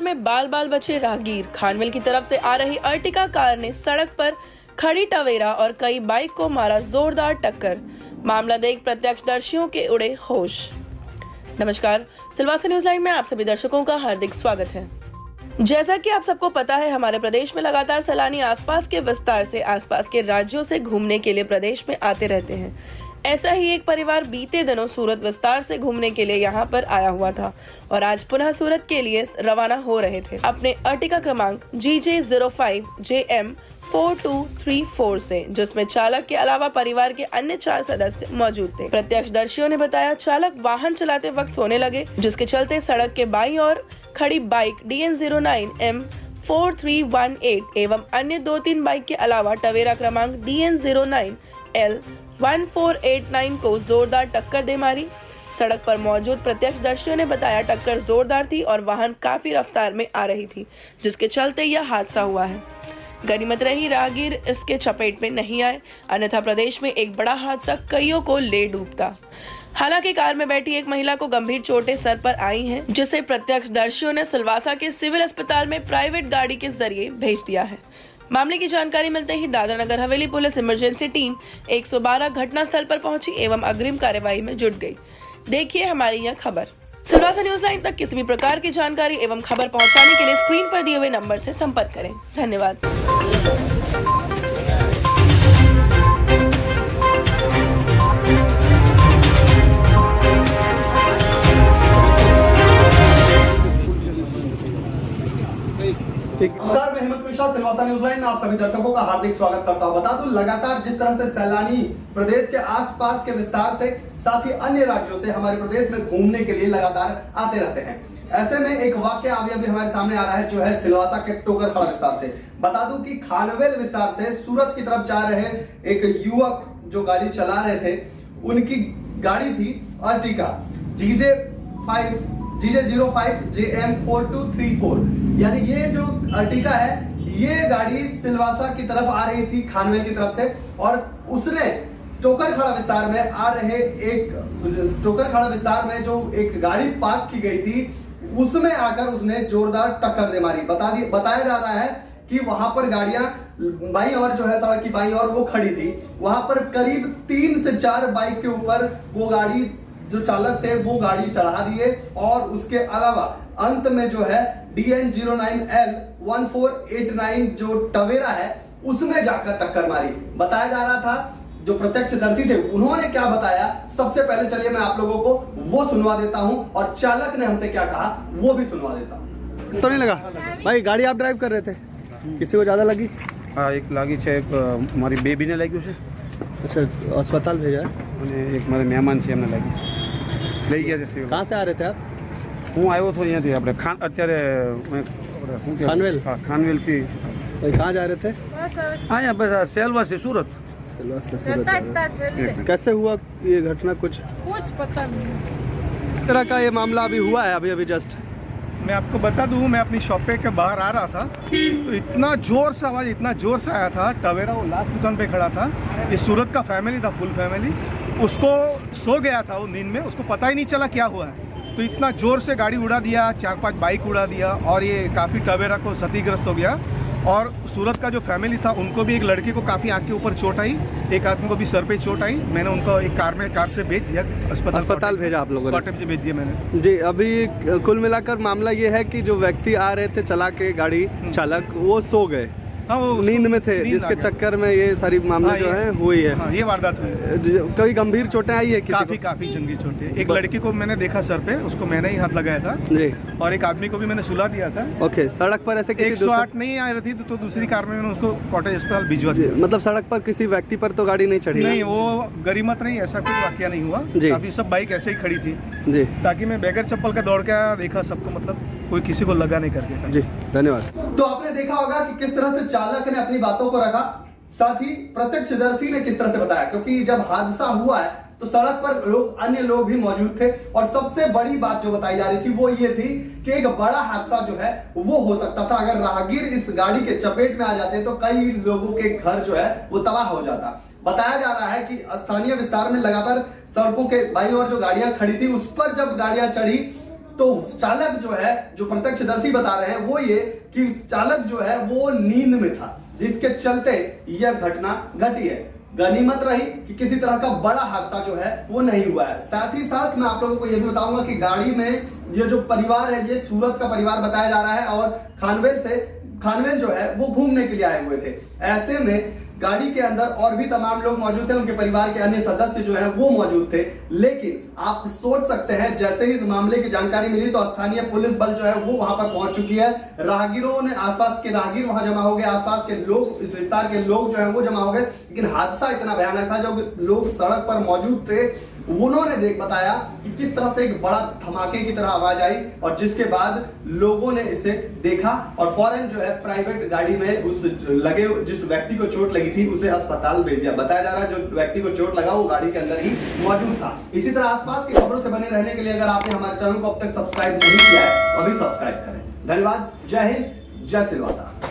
में बाल बाल बचे राहगीर। खानवेल की तरफ से आ रही अर्टिगा कार ने सड़क पर खड़ी टवेरा और कई बाइक को मारा जोरदार टक्कर। मामला देख प्रत्यक्षदर्शियों के उड़े होश। नमस्कार, सिलवासा न्यूज लाइन में आप सभी दर्शकों का हार्दिक स्वागत है। जैसा कि आप सबको पता है, हमारे प्रदेश में लगातार सैलानी आसपास के विस्तार से आसपास के राज्यों से घूमने के लिए प्रदेश में आते रहते हैं। ऐसा ही एक परिवार बीते दिनों सूरत विस्तार से घूमने के लिए यहाँ पर आया हुआ था और आज पुनः सूरत के लिए रवाना हो रहे थे अपने अर्टिगा क्रमांक GJ05JM4234 से, जिसमें चालक के अलावा परिवार के अन्य 4 सदस्य मौजूद थे। प्रत्यक्षदर्शियों ने बताया, चालक वाहन चलाते वक्त सोने लगे, जिसके चलते सड़क के बाईं ओर खड़ी बाइक DN09M4318 एवं अन्य 2-3 बाइक के अलावा टवेरा क्रमांक DN09L1489 को जोरदार टक्कर दे मारी। सड़क पर मौजूद प्रत्यक्षदर्शियों ने बताया, टक्कर जोरदार थी और वाहन काफी रफ्तार में आ रही थी, जिसके चलते यह हादसा हुआ है। गनीमत रही राहगीर इसके चपेट में नहीं आए, अन्यथा प्रदेश में एक बड़ा हादसा कईयों को ले डूबता। हालांकि कार में बैठी एक महिला को गंभीर चोटें सर पर आई हैं, जिसे प्रत्यक्षदर्शियों ने सिलवासा के सिविल अस्पताल में प्राइवेट गाड़ी के जरिए भेज दिया है। मामले की जानकारी मिलते ही Dadra Nagar Haveli police emergency team 112 घटनास्थल पर पहुंची एवं अग्रिम कार्यवाही में जुट गई। देखिए हमारी यह खबर। सिलवासा न्यूज लाइन तक किसी भी प्रकार की जानकारी एवं खबर पहुंचाने के लिए स्क्रीन पर दिए हुए नंबर से संपर्क करें। धन्यवाद। नमस्कार, मैं हेमंत मिश्रा, सिलवासा न्यूज लाइन में आप सभी दर्शकों का हार्दिक स्वागत करता हूं। बता दूं, लगातार जिस तरह से सैलानी प्रदेश के आसपास के विस्तार से साथ ही अन्य राज्यों से हमारे प्रदेश में घूमने के लिए लगातार आते रहते हैं, ऐसे में एक वाकया अभी हमारे सामने आ रहा है, जो है सिलवासा के टोकरखड़ा विस्तार से। बता दूं कि खानवेल विस्तार से सूरत की तरफ जा रहे एक युवक जो गाड़ी चला रहे थे, उनकी गाड़ी थी अर्टिगा GJ05JM4234। यानी ये जो अर्टिगा है, ये गाड़ी सिलवासा की तरफ आ रही थी खानवेल की तरफ से, और उसने टोकरखड़ा विस्तार में टोकरखड़ा विस्तार में जो एक गाड़ी पार्क की गई थी, उसमें आकर उसने जोरदार टक्कर दे मारी। बताया जा रहा है कि वहां पर गाड़ियां बाईं और जो है सड़क की बाईं और वो खड़ी थी, वहां पर करीब 3 से 4 बाइक के ऊपर वो गाड़ी जो चालक थे वो गाड़ी चढ़ा दिए, और उसके अलावा अंत में जो है DN09L1489 जो टवेरा है उसमें जाकर टक्कर मारी। बताया जा रहा था, जो प्रत्यक्षदर्शी थे उन्होंने क्या बताया, सबसे पहले चलिए मैं आप लोगों को वो सुनवा देता हूं, और चालक ने हमसे क्या कहा वो भी सुनवा देता हूं। तो नहीं लगा भाई, गाड़ी आप ड्राइव कर रहे थे, किसी को ज्यादा लगी? हाँ, एक लगी है, हमारी बेबी ने लगी उसे। अच्छा, अस्पताल भेजा है? एक हमारे मेहमान से हमने लगी લઈ ગયા છે। कहाँ से आ रहे थे आप? હું આવ્યો હતો અહીંયાથી આપણે અત્યારે खानवेल? हाँ, खानवेलથી। भाई कहाँ जा रहे थे? અહીંયા બસ સેલવા से सूरत। सिलवा से सूरत जा रहे थे। कैसे हुआ ये घटना? कुछ पता नहीं। इस तरह का ये मामला अभी हुआ है अभी जस्ट। मैं आपको बता दूं, मैं अपनी शॉप पे के बाहर आ रहा था, तो इतना जोर से आवाज़ इतना जोर से आया था। टवेरा वो लास्ट दुकान पे खड़ा था, ये सूरत का फैमिली था, फुल फैमिली। उसको सो गया था वो नींद में, उसको पता ही नहीं चला क्या हुआ है, तो इतना जोर से गाड़ी उड़ा दिया, 4-5 बाइक उड़ा दिया, और ये काफ़ी टवेरा को क्षतिग्रस्त हो गया। और सूरत का जो फैमिली था उनको भी, एक लड़की को काफ़ी आँख के ऊपर चोट आई, एक आदमी को भी सर पे चोट आई। मैंने उनको एक कार से भेज दिया, अस्पताल भेजा आप लोगों ने? कॉटेज भेज दिया मैंने जी। अभी कुल मिलाकर मामला ये है कि जो व्यक्ति आ रहे थे चला के गाड़ी चालक, वो सो गए। हाँ, वो नींद में थे, जिसके चक्कर में ये सारी मामले जो है हुई है। हाँ, ये वारदात हुई। कई गंभीर चोटें आई है? काफी गंभीर चोटें। एक लड़की को मैंने देखा सर पे, उसको मैंने ही हाथ लगाया था जी, और एक आदमी को भी मैंने सुला दिया था। ओके, सड़क पर ऐसे 108 नहीं आ रही थी, तो दूसरी कार में मैंने उसको कॉटेज अस्पताल भिजवा दिया। मतलब सड़क पर किसी व्यक्ति पर तो गाड़ी नहीं चढ़ी? नहीं, वो गरीमत नहीं, ऐसा कुछ वाकया नहीं हुआ। काफी सब बाइक ऐसे ही खड़ी थी जी, ताकि मैं बगैर चप्पल का दौड़ के देखा सबको, मतलब कोई किसी को लगा नहीं करके जी। धन्यवाद। तो आपने देखा होगा कि किस तरह से चालक ने अपनी बातों को रखा, साथ ही प्रत्यक्षदर्शी ने किस तरह से बताया, क्योंकि जब हादसा हुआ है तो सड़क पर अन्य लोग भी मौजूद थे, और सबसे बड़ी बात जो बताई जा रही थी वो ये थी कि एक बड़ा हादसा जो है वो हो सकता था। अगर राहगीर इस गाड़ी के चपेट में आ जाते तो कई लोगों के घर जो है वो तबाह हो जाता। बताया जा रहा है कि स्थानीय विस्तार में लगातार सड़कों के बाईं ओर जो गाड़ियां खड़ी थी उस पर जब गाड़ियां चढ़ी तो चालक जो है, जो प्रत्यक्षदर्शी बता रहे हैं वो ये कि चालक जो है वो नींद में था, जिसके चलते यह घटना घटी है। गनीमत रही कि किसी तरह का बड़ा हादसा जो है वो नहीं हुआ है। साथ ही साथ मैं आप लोगों को यह भी बताऊंगा कि गाड़ी में ये जो परिवार है, ये सूरत का परिवार बताया जा रहा है और खानवेल जो है वो घूमने के लिए आए हुए थे। ऐसे में गाड़ी के अंदर और भी तमाम लोग मौजूद थे, उनके परिवार के अन्य सदस्य जो है वो मौजूद थे। लेकिन आप सोच सकते हैं, जैसे ही इस मामले की जानकारी मिली तो स्थानीय पुलिस बल जो है वो वहां पर पहुंच चुकी है। राहगीरों ने, आसपास के राहगीर वहां जमा हो गए, आसपास के लोग, इस विस्तार के लोग जो है वो जमा हो गए। लेकिन हादसा इतना भयानक था, जो लोग सड़क पर मौजूद थे उन्होंने बताया कि किस तरह से एक बड़ा धमाके की तरह आवाज आई और जिसके बाद लोगों ने इसे देखा और फौरन जो है प्राइवेट गाड़ी में जिस व्यक्ति को चोट लगी थी उसे अस्पताल भेज दिया। बताया जा रहा है जो व्यक्ति को चोट लगा वो गाड़ी के अंदर ही मौजूद था। इसी तरह आसपास की खबरों से बने रहने के लिए अगर आपने हमारे चैनल को अब तक सब्सक्राइब नहीं किया है तो अभी सब्सक्राइब करें। धन्यवाद। जय हिंद, जय सिलवासा।